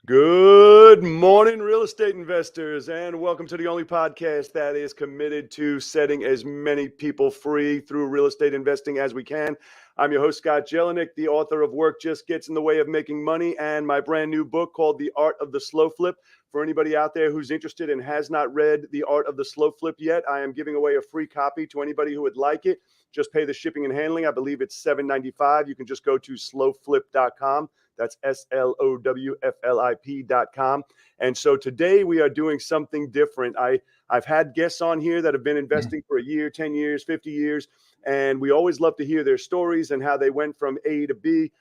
Good morning, real estate investors, and welcome to the only podcast that is committed to setting as many people free through real estate investing as we can. I'm your host, Scott Jelinek, the author of Work Just Gets in the Way of Making Money, and my brand new book called The Art of the Slow Flip. For anybody out there who's interested and has not read The Art of the Slow Flip yet, I am giving away a free copy to anybody who would like it. Just pay the shipping and handling. I believe it's $7.95. You can just go to slowflip.com. That's slowflip.com. And so today we are doing something different. I've had guests on here that have been investing for a year, 10 years, 50 years, and we always love to hear their stories and how they went from A to B.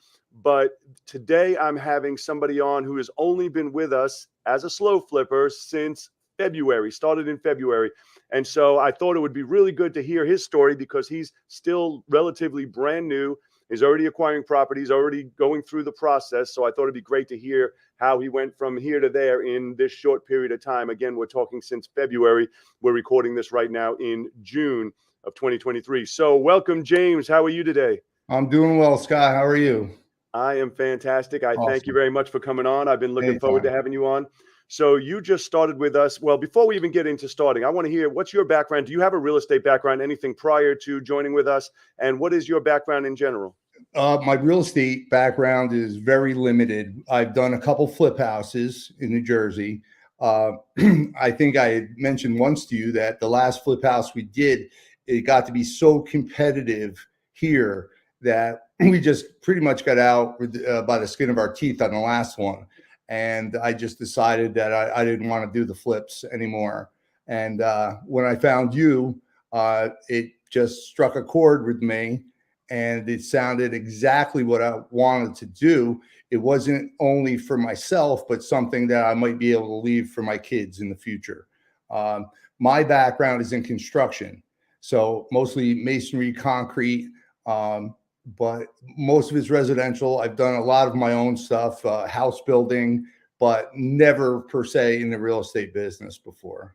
But today I'm having somebody on who has only been with us as a slow flipper since February, started in February. And so I thought it would be really good to hear his story because he's still relatively brand new. He's already acquiring properties, already going through the process. So I thought it'd be great to hear how he went from here to there in this short period of time. Again, we're talking since February. We're recording this right now in June of 2023. So welcome, James. How are you today? I'm doing well, Scott. How are you? I am fantastic. I Awesome. thank you very much for coming on. I've been looking Anytime. forward to having you on. So you just started with us. Well, before we even get into starting, I want to hear what's your background. Do you have a real estate background, anything prior to joining with us? And what is your background in general? My real estate background is very limited. I've done a couple flip houses in New Jersey. I think I had mentioned once to you that the last flip house we did, it got to be so competitive here that we just pretty much got out by the skin of our teeth on the last one. And I just decided that I didn't want to do the flips anymore. And when I found you, it just struck a chord with me. And it sounded exactly what I wanted to do. It wasn't only for myself, but something that I might be able to leave for my kids in the future. My background is in construction, so mostly masonry, concrete, but most of it's residential. I've done a lot of my own stuff, house building, but never per se in the real estate business before.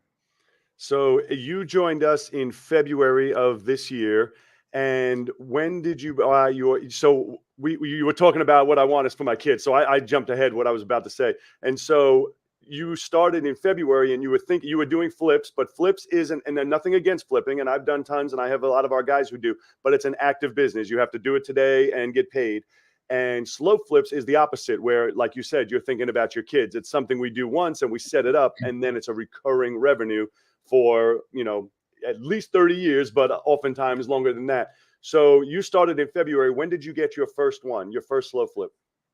So you joined us in February of this year. And when did you buy your, so you were talking about what I want is for my kids. So I jumped ahead what I was about to say. And so you started in February and you were doing flips, but flips isn't, and then nothing against flipping. And I've done tons and I have a lot of our guys who do, but it's an active business. You have to do it today and get paid. And slow flips is the opposite, where, like you said, you're thinking about your kids. It's something we do once and we set it up, and then it's a recurring revenue for, at least 30 years, but oftentimes longer than that. So you started in February. When did you get your first one, your first slow flip?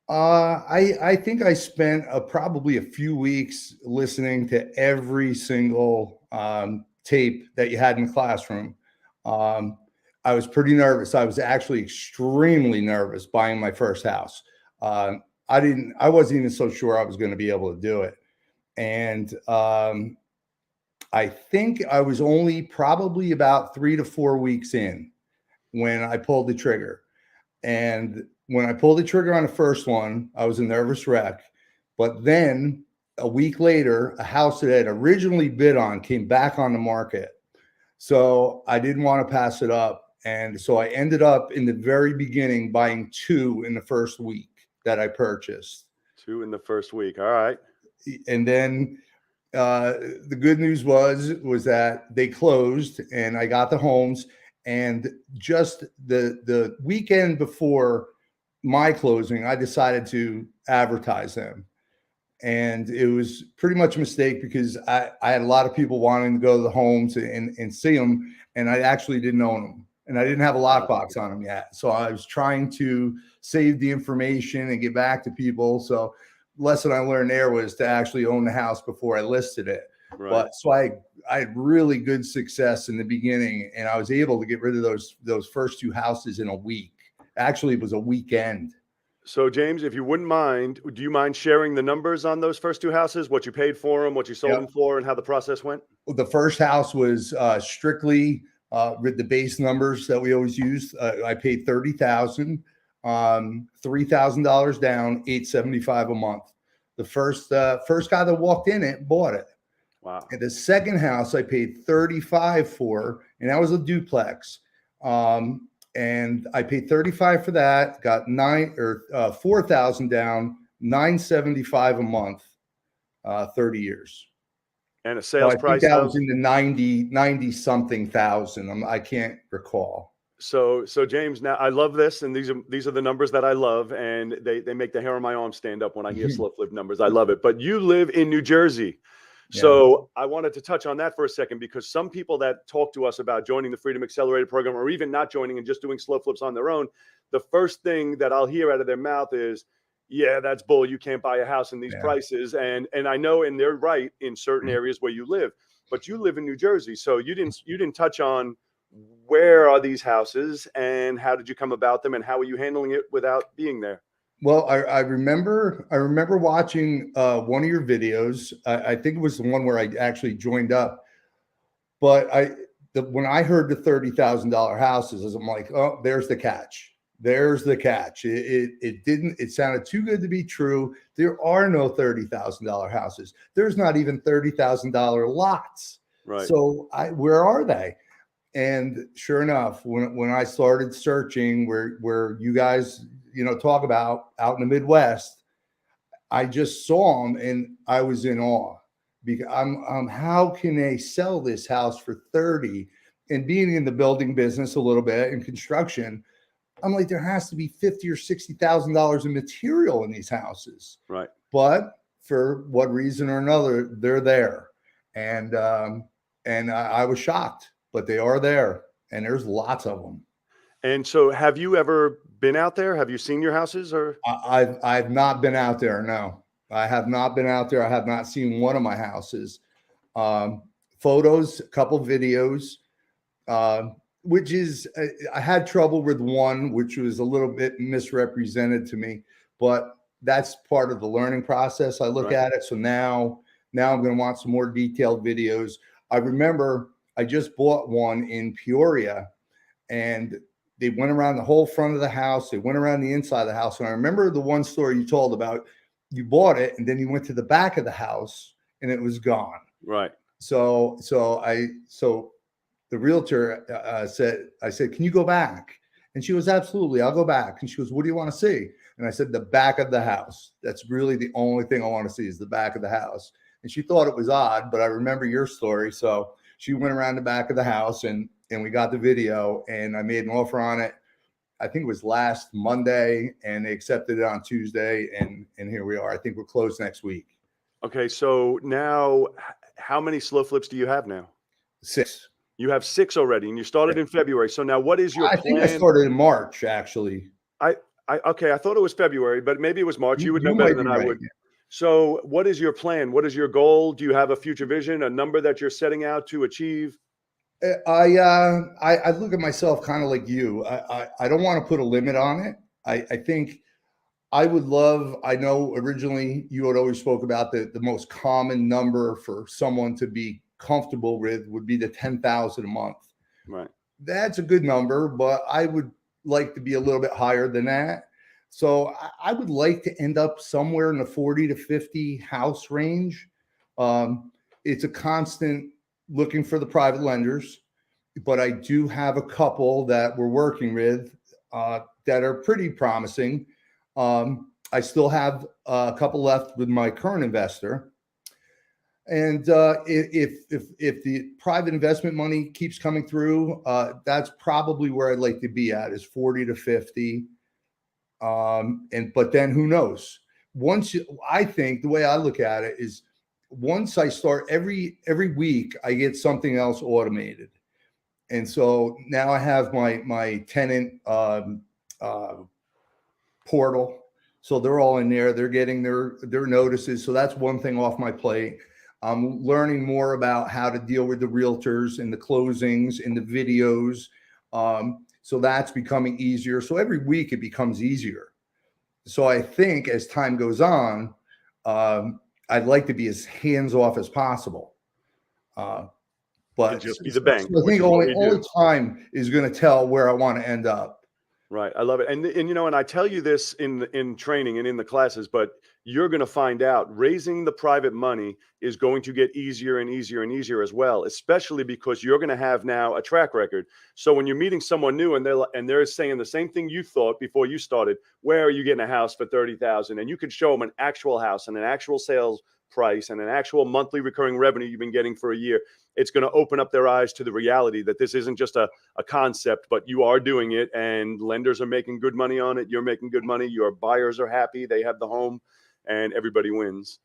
I think I spent probably a few weeks listening to every single tape that you had in the classroom. I was pretty nervous. I was actually extremely nervous buying my first house. I wasn't even so sure I was going to be able to do it. And I think I was only probably about 3 to 4 weeks in when I pulled the trigger. And when I pulled the trigger on the first one, I was a nervous wreck. But then a week later, a house that I had originally bid on came back on the market. So I didn't want to pass it up. And so I ended up in the very beginning buying 2 in the first week that I purchased. 2 in the first week. All right. And then the good news was that they closed and I got the homes, and just the weekend before my closing, I decided to advertise them. And it was pretty much a mistake because I had a lot of people wanting to go to the homes and see them, and I actually didn't own them. And I didn't have a lockbox on them yet. So I was trying to save the information and get back to people. So lesson I learned there was to actually own the house before I listed it. Right. But so I had really good success in the beginning, and I was able to get rid of those first 2 houses in a week. Actually, it was a weekend. So James, if you wouldn't mind, do you mind sharing the numbers on those first 2 houses, what you paid for them, what you sold them for, and how the process went? The first house was strictly with the base numbers that we always use. I paid $30,000. $3,000 down, $875 a month. The first guy that walked in it bought it. Wow. And the second house I paid $35 for, and that was a duplex. And I paid $35 for that, got $4,000 down, $975 a month. 30 years. And a So sales I think price that of? was in the 90 something thousand. I can't recall. So James, now I love this, and these are the numbers that I love, and they make the hair on my arm stand up when I hear slow flip numbers. I love it. But you live in New Jersey. Yeah. So I wanted to touch on that for a second, because some people that talk to us about joining the Freedom Accelerator program, or even not joining and just doing slow flips on their own, the first thing that I'll hear out of their mouth is, yeah, that's bull. You can't buy a house in these Yeah. prices. And I know, and they're right in certain areas where you live, but you live in New Jersey. So you didn't touch on where are these houses and how did you come about them and how are you handling it without being there? Well, I remember watching one of your videos. I think it was the one where I actually joined up. But when I heard the $30,000 houses, I'm like, oh, there's the catch. There's the catch. It sounded too good to be true. There are no $30,000 houses. There's not even $30,000 lots. Right. So where are they? And sure enough, when I started searching where you guys, talk about out in the Midwest, I just saw them and I was in awe, because how can they sell this house for 30? And being in the building business a little bit in construction, I'm like, there has to be $50,000 or $60,000 in material in these houses. Right. But for what reason or another, they're there. And I was shocked, but they are there, and there's lots of them. And so have you ever been out there? Have you seen your houses? Or I've not been out there. No, I have not been out there. I have not seen one of my houses. Photos, a couple videos, which is, I had trouble with one, which was a little bit misrepresented to me, but that's part of the learning process. I look at it. So now I'm going to want some more detailed videos. I remember I just bought one in Peoria, and they went around the whole front of the house. They went around the inside of the house. And I remember the one story you told about, you bought it and then you went to the back of the house and it was gone. Right. So the realtor said, can you go back? And she goes, absolutely, I'll go back. And she goes, what do you want to see? And I said, the back of the house. That's really the only thing I want to see, is the back of the house. And she thought it was odd, but I remember your story. So she went around the back of the house and we got the video, and I made an offer on it. I think it was last Monday, and they accepted it on Tuesday. And here we are. I think we're closed next week. Okay. So now how many slow flips do you have now? 6. You have 6 already, and you started in February. So now what is your plan? I think I started in March, actually. Okay. I thought it was February, but maybe it was March. You would know better than I would. So what is your plan? What is your goal? Do you have a future vision, a number that you're setting out to achieve? I look at myself kind of like you. I don't want to put a limit on it. I think I would love, I know originally you had always spoke about the most common number for someone to be comfortable with would be the 10,000 a month. Right. That's a good number, but I would like to be a little bit higher than that. So I would like to end up somewhere in the 40 to 50 house range. It's a constant looking for the private lenders, but I do have a couple that we're working with that are pretty promising. I still have a couple left with my current investor. And if the private investment money keeps coming through, that's probably where I'd like to be at, is 40 to 50. But then who knows? I think the way I look at it is, once I start every week, I get something else automated. And so now I have my tenant portal. So they're all in there. They're getting their notices. So that's one thing off my plate. I'm learning more about how to deal with the realtors and the closings and the videos. So that's becoming easier. So every week it becomes easier. So I think as time goes on, I'd like to be as hands-off as possible. But just be the bank. So I think only time is going to tell where I want to end up. Right. I love it. And and I tell you this in training and in the classes, but you're going to find out raising the private money is going to get easier and easier and easier as well, especially because you're going to have now a track record. So when you're meeting someone new and they're saying the same thing you thought before you started, where are you getting a house for 30,000? And you could show them an actual house and an actual sales price and an actual monthly recurring revenue you've been getting for a year, it's going to open up their eyes to the reality that this isn't just a concept, but you are doing it, and lenders are making good money on it. You're making good money. Your buyers are happy. They have the home, and everybody wins.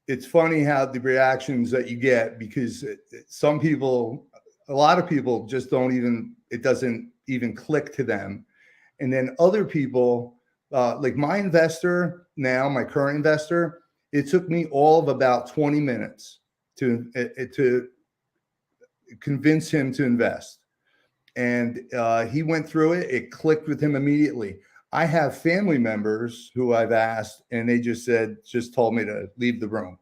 It's funny how the reactions that you get, because some people, a lot of people just don't even, it doesn't even click to them. And then other people, like my investor now, my current investor, it took me all of about 20 minutes to convince him to invest. And he went through it. It clicked with him immediately. I have family members who I've asked, and they just told me to leave the room.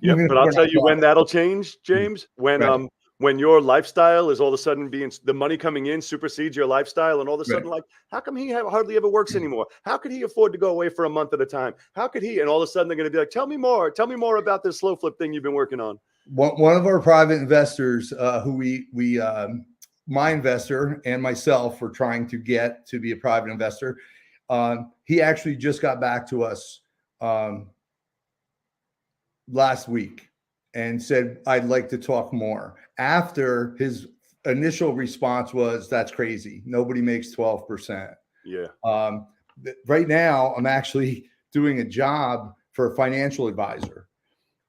Yeah, but I'll tell you when that'll change, James. When Right. When your lifestyle is all of a sudden the money coming in supersedes your lifestyle, and all of a sudden, Right. like, how come he hardly ever works anymore? How could he afford to go away for a month at a time? How could he? And all of a sudden, they're going to be like, tell me more about this slow flip thing you've been working on. One of our private investors, who my investor and myself were trying to get to be a private investor. He actually just got back to us last week and said, I'd like to talk more. After his initial response was, that's crazy. Nobody makes 12%. Yeah. Right now, I'm actually doing a job for a financial advisor,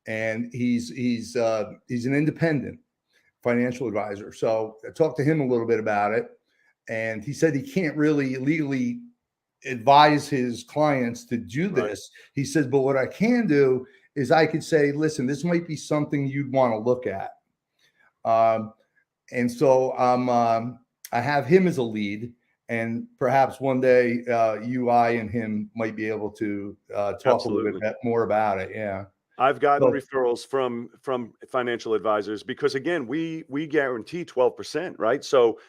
and he's an independent financial advisor. So I talked to him a little bit about it, and he said he can't really legally advise his clients to do this. Right. He says, but what I can do is I could say, listen, this might be something you'd want to look at. And so I have him as a lead, and perhaps one day I and him might be able to talk Absolutely. a little bit more about it. Yeah. I've gotten referrals from financial advisors because, again, we guarantee 12%, right? So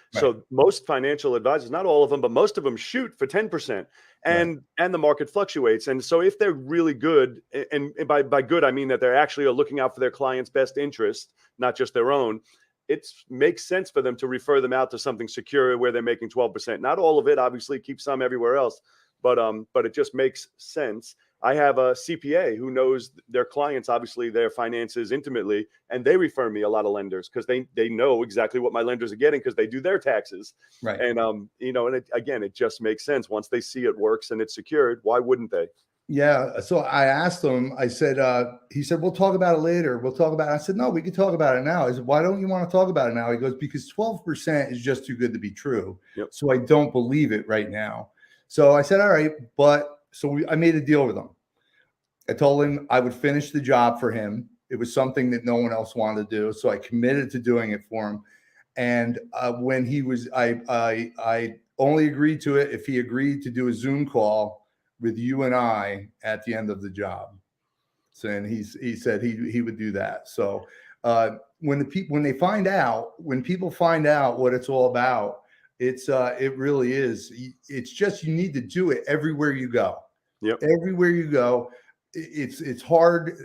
most financial advisors, not all of them, but most of them shoot for 10%, and the market fluctuates. And so if they're really good, and by good I mean that they're actually looking out for their clients' best interest, not just their own, it makes sense for them to refer them out to something secure where they're making 12%. Not all of it, obviously, keep some everywhere else, but it just makes sense. I have a CPA who knows their clients, obviously their finances intimately, and they refer me a lot of lenders because they know exactly what my lenders are getting because they do their taxes. Right. And, and it just makes sense. Once they see it works and it's secured, why wouldn't they? Yeah. So I asked him, I said, he said, we'll talk about it later. We'll talk about it. I said, no, we can talk about it now. I said, why don't you want to talk about it now? He goes, because 12% is just too good to be true. Yep. So I don't believe it right now. So I said, all right, I made a deal with him. I told him I would finish the job for him. It was something that no one else wanted to do. So I committed to doing it for him. And when he was, I only agreed to it if he agreed to do a Zoom call with you and I at the end of the job. So, and he said he would do that. So when people find out what it's all about, it really is. It's just, you need to do it everywhere you go. Yep. Everywhere you go. It's hard,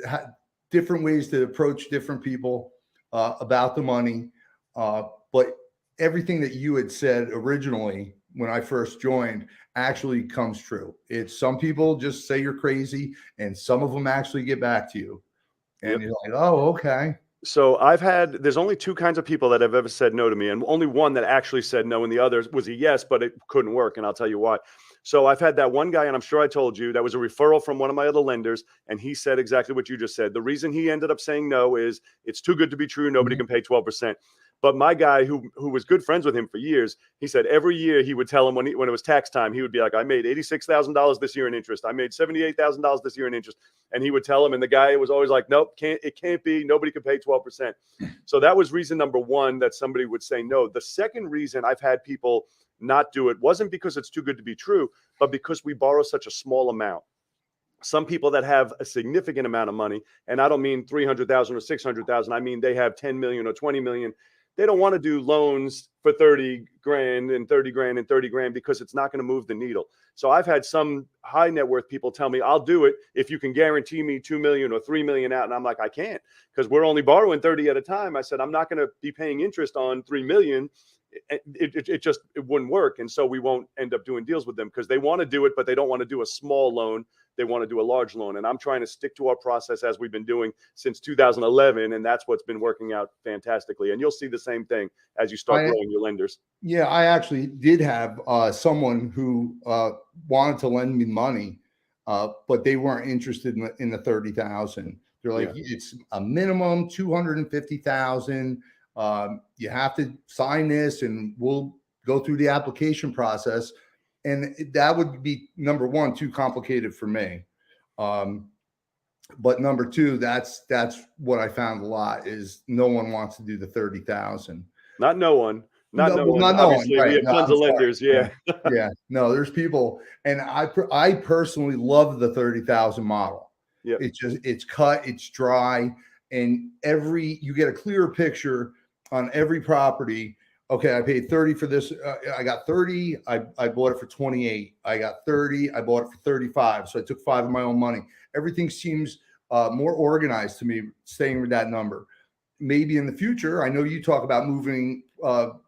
different ways to approach different people about the money. But everything that you had said originally when I first joined actually comes true. It's some people just say you're crazy, and some of them actually get back to you. And you're like, oh, okay. So there's only two kinds of people that have ever said no to me, and only one that actually said no, and the other was a yes, but it couldn't work. And I'll tell you why. So I've had that one guy, and I'm sure I told you, that was a referral from one of my other lenders, and he said exactly what you just said. The reason he ended up saying no is it's too good to be true. Nobody can pay 12%. But my guy, who was good friends with him for years, he said every year he would tell him when it was tax time, he would be like, I made $86,000 this year in interest. I made $78,000 this year in interest. And he would tell him, and the guy was always like, nope, it can't be. Nobody can pay 12%. So that was reason number one that somebody would say no. The second reason I've had people not do it wasn't because it's too good to be true, but because we borrow such a small amount. Some people that have a significant amount of money, and I don't mean 300,000 or 600,000, I mean they have 10 million or 20 million. They don't want to do loans for 30 grand and 30 grand and 30 grand because it's not going to move the needle. So I've had some high net worth people tell me, I'll do it if you can guarantee me 2 million or 3 million out. And I'm like, I can't, because we're only borrowing 30 at a time. I said, I'm not going to be paying interest on 3 million. It wouldn't work. And so we won't end up doing deals with them because they want to do it, but they don't want to do a small loan they want to do a large loan. And I'm trying to stick to our process as we've been doing since 2011. And that's what's been working out fantastically. And you'll see the same thing as you start growing your lenders. Yeah, I actually did have someone who wanted to lend me money, but they weren't interested in the 30,000. They're like, it's a minimum 250,000. You have to sign this, and we'll go through the application process. And that would be, number one, too complicated for me. But number two, that's what I found a lot is no one wants to do the 30,000. Not no one. Not no one. Not no Obviously, one, right. we have tons of lenders. Yeah. Yeah. No, there's people, and I personally love the 30,000 model. Yeah. It's cut, it's dry, and you get a clearer picture on every property. Okay, I paid 30 for this. I got 30. I bought it for 28. I got 30. I bought it for 35. So I took 5 of my own money. Everything seems more organized to me, staying with that number. Maybe in the future, I know you talk about moving up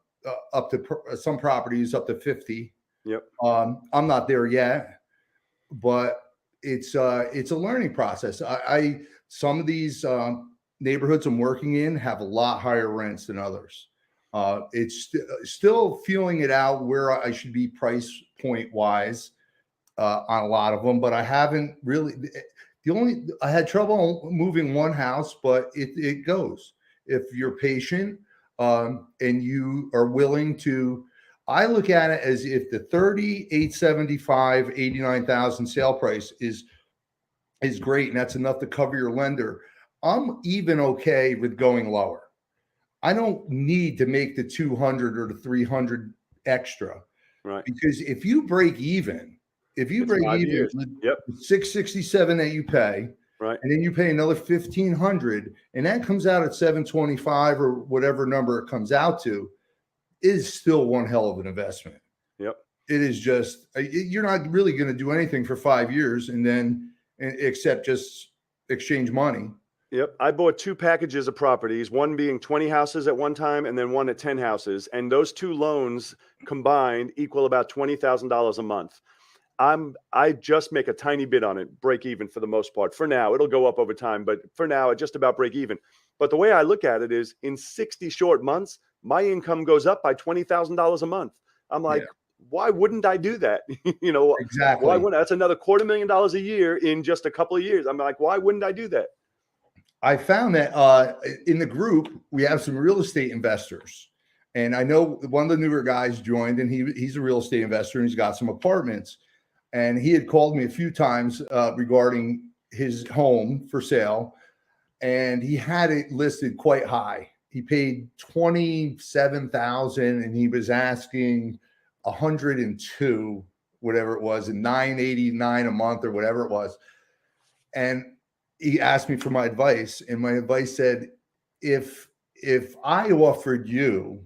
to some properties up to 50. Yep. I'm not there yet, but it's a learning process. Some of these neighborhoods I'm working in have a lot higher rents than others. It's still feeling it out where I should be price point wise on a lot of them, but I haven't really. I had trouble moving one house, but it goes if you're patient and you are willing to. I look at it as if the 3875, 89,000 sale price is great, and that's enough to cover your lender. I'm even okay with going lower. I don't need to make the 200 or the 300 extra, right? Because if you break even, with 667 that you pay, right, and then you pay another 1,500, and that comes out at 725 or whatever number it comes out to, is still one hell of an investment. Yep. It is just, you're not really going to do anything for 5 years and then except just exchange money. Yep. I bought 2 packages of properties, one being 20 houses at one time and then one at 10 houses. And those 2 loans combined equal about $20,000 a month. I just make a tiny bit on it, break even for the most part. For now, it'll go up over time, but for now, I just about break even. But the way I look at it is in 60 short months, my income goes up by $20,000 a month. I'm like, why wouldn't I do that? Exactly. Why wouldn't? That's another $250,000 a year in just a couple of years. I'm like, why wouldn't I do that? I found that in the group, we have some real estate investors. And I know one of the newer guys joined, and he's a real estate investor, and he's got some apartments. And he had called me a few times regarding his home for sale, and he had it listed quite high. He paid $27,000, and he was asking 102, whatever it was, and $989 a month or whatever it was. And he asked me for my advice, and my advice said, if I offered you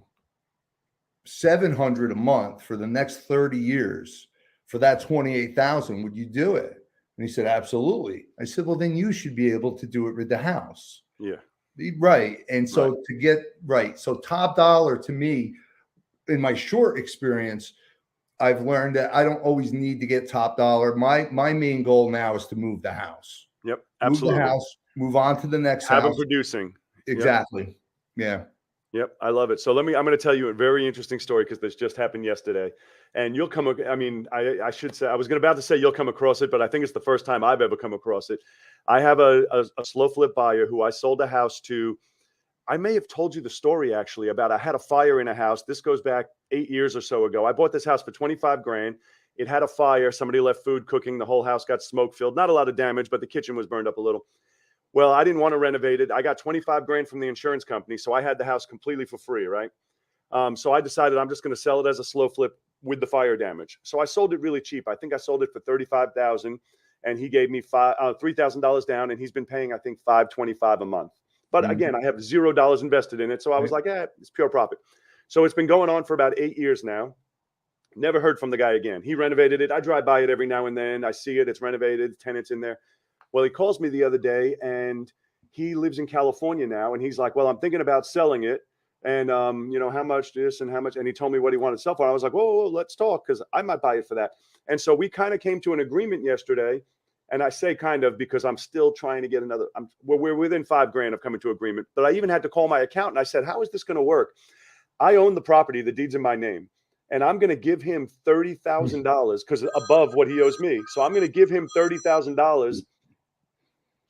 $700 a month for the next 30 years for that 28,000, would you do it? And he said, absolutely. I said, well, then you should be able to do it with the house. Yeah. Right. And so so top dollar to me, in my short experience, I've learned that I don't always need to get top dollar. My main goal now is to move the house. Yep. Absolutely. Move the house, move on to the next house. Have them producing. Exactly. Yep. Yep. I love it. So I'm going to tell you a very interesting story because this just happened yesterday, and you'll come. I mean, I should say, I was about to say you'll come across it, but I think it's the first time I've ever come across it. I have a slow flip buyer who I sold a house to. I may have told you the story actually about, I had a fire in a house. This goes back 8 years or so ago. I bought this house for $25,000. It had a fire. Somebody left food cooking. The whole house got smoke filled. Not a lot of damage, but the kitchen was burned up a little. Well, I didn't want to renovate it. I got $25,000 from the insurance company. So I had the house completely for free. Right. So I decided I'm just going to sell it as a slow flip with the fire damage. So I sold it really cheap. I think I sold it for $35,000, and he gave me $3,000 down, and he's been paying, I think, $525 a month. But again, I have $0 invested in it. So I was like, it's pure profit. So it's been going on for about 8 years now. Never heard from the guy again. He renovated it. I drive by it every now and then. I see it. It's renovated. Tenants in there. Well, he calls me the other day, and he lives in California now. And he's like, well, I'm thinking about selling it. And, how much this and how much. And he told me what he wanted to sell for. I was like, whoa, let's talk, because I might buy it for that. And so we kind of came to an agreement yesterday And I say kind of because I'm still trying to get another. We're within $5,000 of coming to agreement. But I even had to call my accountant. I said, "How is this going to work? I own the property. The deed's in my name, and I'm going to give him $30,000 because above what he owes me. So I'm going to give him $30,000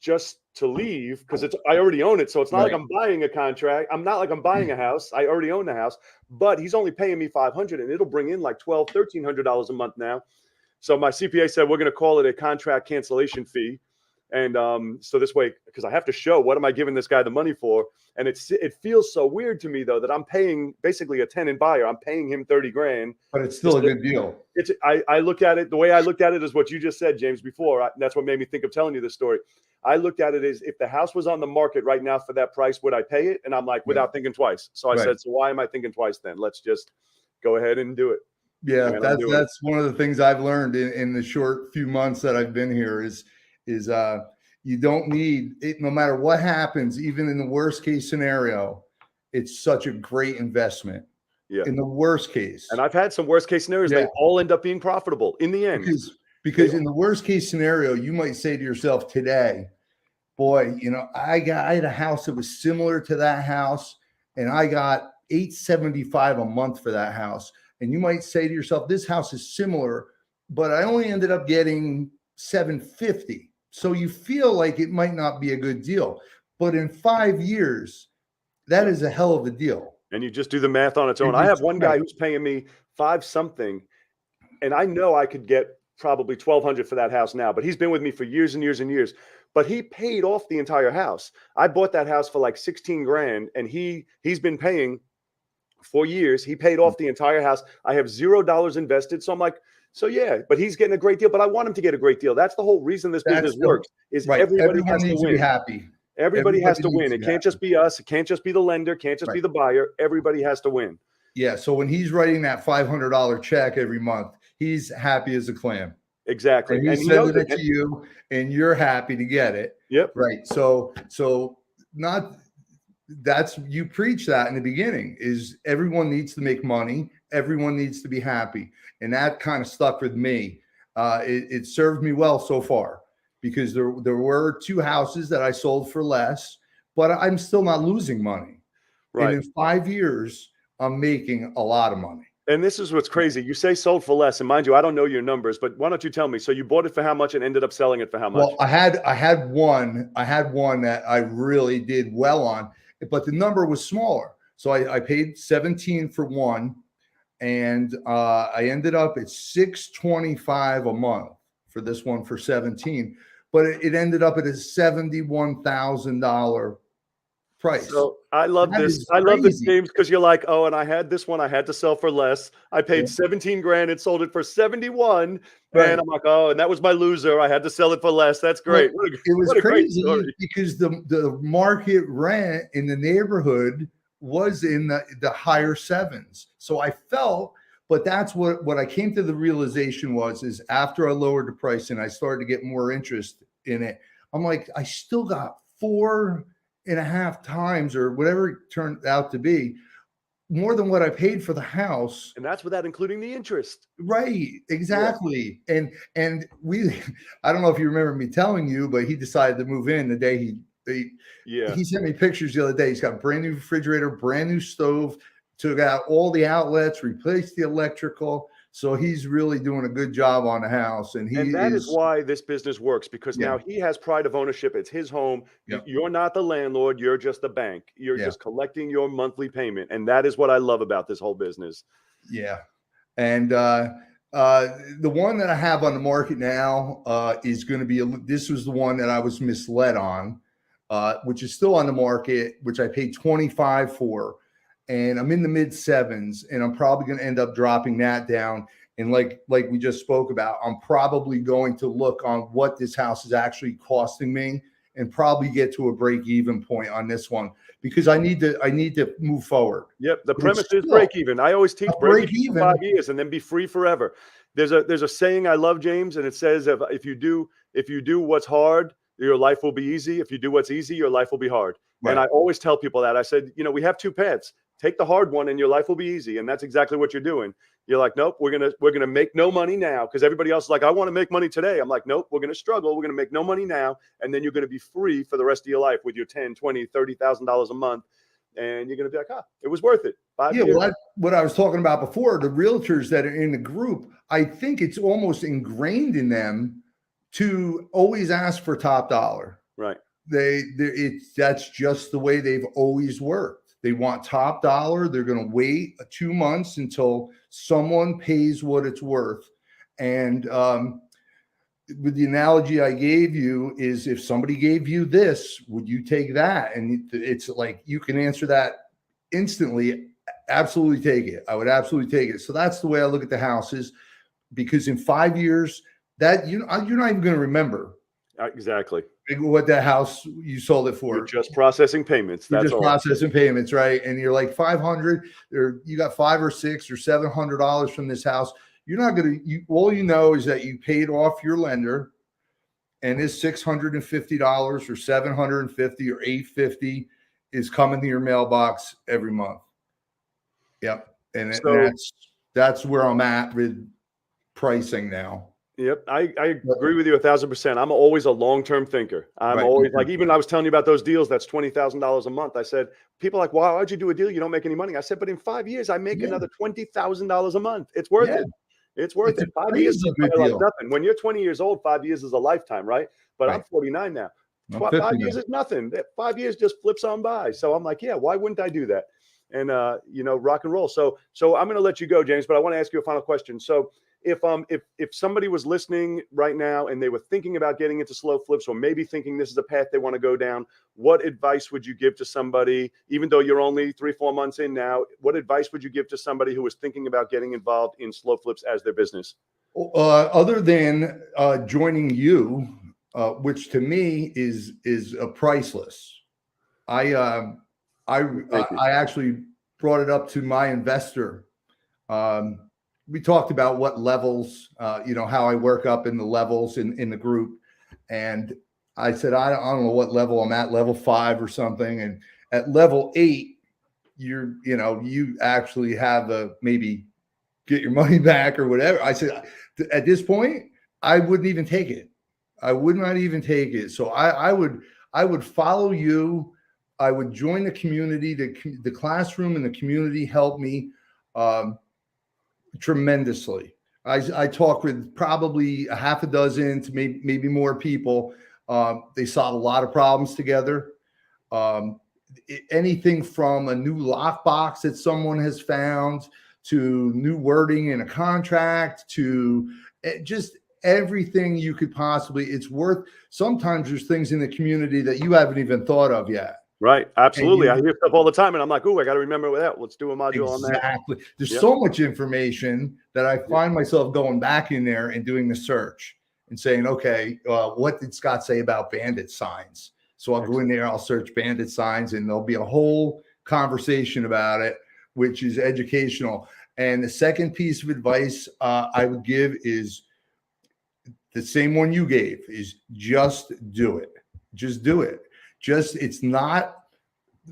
just to leave because I already own it. So it's not like I'm buying a contract. I'm not like I'm buying a house. I already own the house, but he's only paying me $500, and it'll bring in like $1,300 a month now." So my CPA said, we're going to call it a contract cancellation fee. And so this way, because I have to show what am I giving this guy the money for? And it feels so weird to me, though, that I'm paying basically a tenant buyer. I'm paying him $30,000. But it's still a good deal. I look at it, the way I looked at it is what you just said, James, before. That's what made me think of telling you this story. I looked at it as if the house was on the market right now for that price, would I pay it? And I'm like, without thinking twice. So I said, so why am I thinking twice then? Let's just go ahead and do it. Yeah, that's one of the things I've learned in the short few months that I've been here is you don't need it, no matter what happens, even in the worst case scenario, it's such a great investment. Yeah. In the worst case. And I've had some worst case scenarios. They all end up being profitable in the end. Because in the worst case scenario, you might say to yourself today, boy, I had a house that was similar to that house, and I got $875 a month for that house. And you might say to yourself, this house is similar, but I only ended up getting $750. So you feel like it might not be a good deal. But in 5 years, that is a hell of a deal. And you just do the math on its own. I have one guy who's paying me $5 something, and I know I could get probably $1,200 for that house now, but he's been with me for years and years and years. But he paid off the entire house. I bought that house for like $16,000, and he's been paying for years. He paid off the entire house. I have $0 invested. So I'm like, so yeah, but he's getting a great deal, but I want him to get a great deal. That's the whole reason this business works is everybody has to win. Be happy. Everybody has to win. It can't just be us. It can't just be the lender. It can't just be the buyer. Everybody has to win. Yeah. So when he's writing that $500 check every month, he's happy as a clam. Exactly. And he's sending it to you, and you're happy to get it. Yep. Right. So you preach that in the beginning is everyone needs to make money. Everyone needs to be happy. And that kind of stuck with me. It served me well so far because there were 2 houses that I sold for less, but I'm still not losing money. Right. And in 5 years, I'm making a lot of money. And this is what's crazy. You say sold for less, and mind you, I don't know your numbers, but why don't you tell me? So you bought it for how much and ended up selling it for how much? Well, I had one that I really did well on, but the number was smaller. So I paid $17 for one, and I ended up at $625 a month for this one for 17, but it ended up at a $71,000 price. So I love this. I love this, James, because you're like, oh, and I had this one I had to sell for less. I paid $17,000 and sold it for 71. Right. And I'm like, oh, and that was my loser. I had to sell it for less. That's great. Well, it was crazy because the market rent in the neighborhood was in the higher sevens. So I felt, but that's what I came to the realization is after I lowered the price and I started to get more interest in it, I'm like, I still got 4.5 times or whatever it turned out to be more than what I paid for the house. And that's without including the interest. Right. Exactly. Yeah. And I don't know if you remember me telling you, but he decided to move in the day he sent me pictures the other day. He's got a brand new refrigerator, brand new stove, took out all the outlets, replaced the electrical. So he's really doing a good job on the house. And that is why this business works, because now he has pride of ownership. It's his home. Yep. You're not the landlord. You're just the bank. You're just collecting your monthly payment. And that is what I love about this whole business. Yeah. And the one that I have on the market now is going to be, this was the one that I was misled on, which is still on the market, which I paid $25 for. And I'm in the mid sevens, and I'm probably going to end up dropping that down. And like we just spoke about, I'm probably going to look on what this house is actually costing me, and probably get to a break-even point on this one because I need to move forward. Yep, the premise is break-even. I always teach break-even for 5 years and then be free forever. There's a saying I love, James, and it says if you do what's hard, your life will be easy. If you do what's easy, your life will be hard. Right. And I always tell people that. I said, we have 2 paths. take the hard one and your life will be easy. And that's exactly what you're doing. You're like, nope, we're gonna make no money now, because everybody else is like, I want to make money today. I'm like, nope, we're gonna struggle. We're gonna make no money now, and then you're gonna be free for the rest of your life with your $10, $20, $30,000 a month, and you're gonna be like, it was worth it. 5 years. Well, what I was talking about before, the realtors that are in the group, I think it's almost ingrained in them to always ask for top dollar. Right. That's just the way they've always worked. They want top dollar. They're going to wait 2 months until someone pays what it's worth. And with the analogy I gave you is, if somebody gave you this, would you take that? And it's like, you can answer that instantly. Absolutely take it. I would absolutely take it. So that's the way I look at the houses, because in 5 years, that you're not even going to remember exactly what that house you sold it for. You're just processing payments. That's all. Processing payments, right? And you're like 500, or you got $500 or $600 or $700 from this house. You're not going to. All you know is that you paid off your lender, and this $650 or $750 or $850 is coming to your mailbox every month. Yep, and so, that's where I'm at with pricing now. Yep, I agree with you 1,000%. I'm always a long-term thinker. I'm always like, even I was telling you about those deals, that's $20,000 a month. I said, people are like, why'd you do a deal? You don't make any money. I said, but in 5 years, I make another $20,000 a month. It's worth it. It's worth it. 5 years is like nothing. When you're 20 years old, 5 years is a lifetime, right? But I'm 49 now. 5 years is nothing. 5 years just flips on by. So I'm like, yeah, why wouldn't I do that? And rock and roll. So I'm going to let you go, James, but I want to ask you a final question. So if somebody was listening right now and they were thinking about getting into slow flips, or maybe thinking this is a path they want to go down, what advice would you give to somebody, even though you're only 3-4 months in now? What advice would you give to somebody who was thinking about getting involved in slow flips as their business? Other than joining you, which to me is priceless. I actually brought it up to my investor. We talked about what levels, how I work up in the levels in the group. And I said, I don't know what level I'm at, level 5 or something. And at level 8, you actually have maybe get your money back or whatever. I said, at this point, I wouldn't even take it. I would not even take it. So I would follow you. I would join the community. The classroom and the community helped me tremendously. I talked with probably a half a dozen to maybe more people. They solved a lot of problems together. Anything from a new lockbox that someone has found, to new wording in a contract, to just everything you could possibly. It's worth. Sometimes there's things in the community that you haven't even thought of yet. Right. Absolutely. I hear stuff all the time and I'm like, I got to remember that. Let's do a module on that. Exactly. There's so much information that I find myself going back in there and doing the search and saying, okay, what did Scott say about bandit signs? So I'll go in there, I'll search bandit signs, and there'll be a whole conversation about it, which is educational. And the second piece of advice I would give is the same one you gave, is just do it. Just do it. It's not,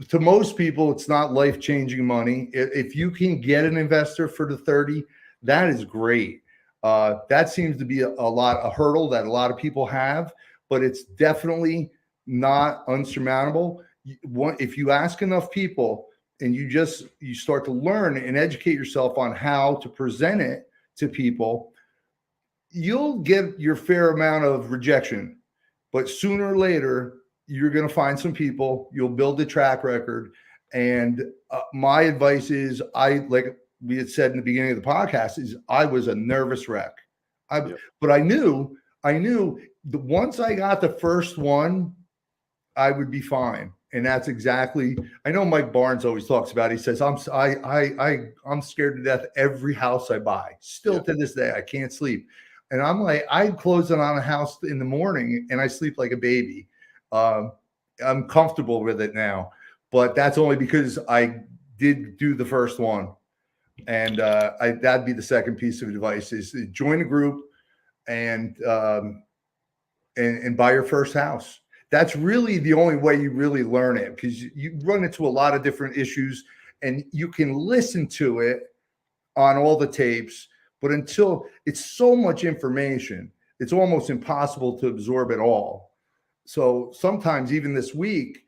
to most people, it's not life-changing money. If you can get an investor for the 30, that is great. That seems to be a hurdle that a lot of people have, but it's definitely not unsurmountable. If you ask enough people and you start to learn and educate yourself on how to present it to people, you'll get your fair amount of rejection, but sooner or later, you're going to find some people, you'll build a track record. And my advice is, like we had said in the beginning of the podcast, is I was a nervous wreck. But I knew that once I got the first one, I would be fine. And that's exactly, I know Mike Barnes always talks about, he says, I'm scared to death every house I buy. Still to this day, I can't sleep. And I'm like, I close it on a house in the morning and I sleep like a baby. I'm comfortable with it now, but that's only because I did do the first one. And that'd be the second piece of advice, is join a group and buy your first house. That's really the only way you really learn it, because you run into a lot of different issues and you can listen to it on all the tapes, but until it's so much information, it's almost impossible to absorb it all. So sometimes even this week,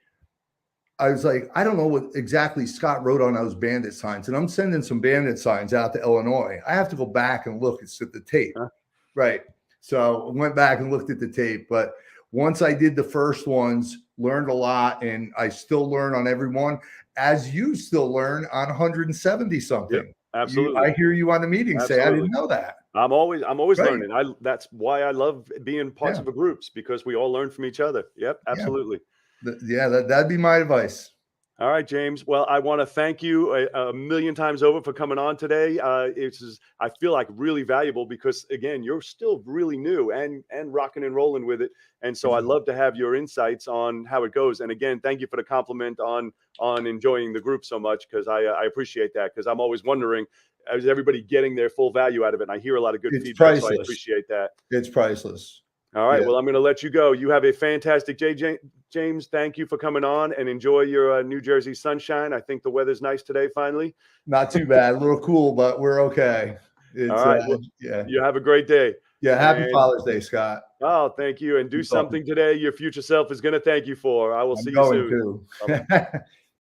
I was like, I don't know what exactly Scott wrote on those bandit signs, and I'm sending some bandit signs out to Illinois. I have to go back and look at the tape. Huh? Right. So I went back and looked at the tape, but once I did the first ones, learned a lot, and I still learn on every one, as you still learn on 170 something. Yep, absolutely. I hear you on the meeting say, I didn't know that. I'm always Right. learning. That's why I love being parts of the groups, because we all learn from each other. Yep, absolutely. That'd be my advice. All right, James. Well, I want to thank you a million times over for coming on today. I feel like really valuable because, again, you're still really new and rocking and rolling with it. And so I'd love to have your insights on how it goes. And again, thank you for the compliment on enjoying the group so much, because I appreciate that, because I'm always wondering, is everybody getting their full value out of it? And I hear a lot of good feedback, priceless. so I appreciate that. It's priceless. All right. Well, I'm going to let you go. You have a fantastic day, James. Thank you for coming on, and enjoy your New Jersey sunshine. I think the weather's nice today, finally. Not too bad. A little cool, but we're okay. All right. Well, you have a great day. Yeah. Happy Father's Day, Scott. Oh, thank you. And do something today your future self is going to thank you for. I will see you soon. Too.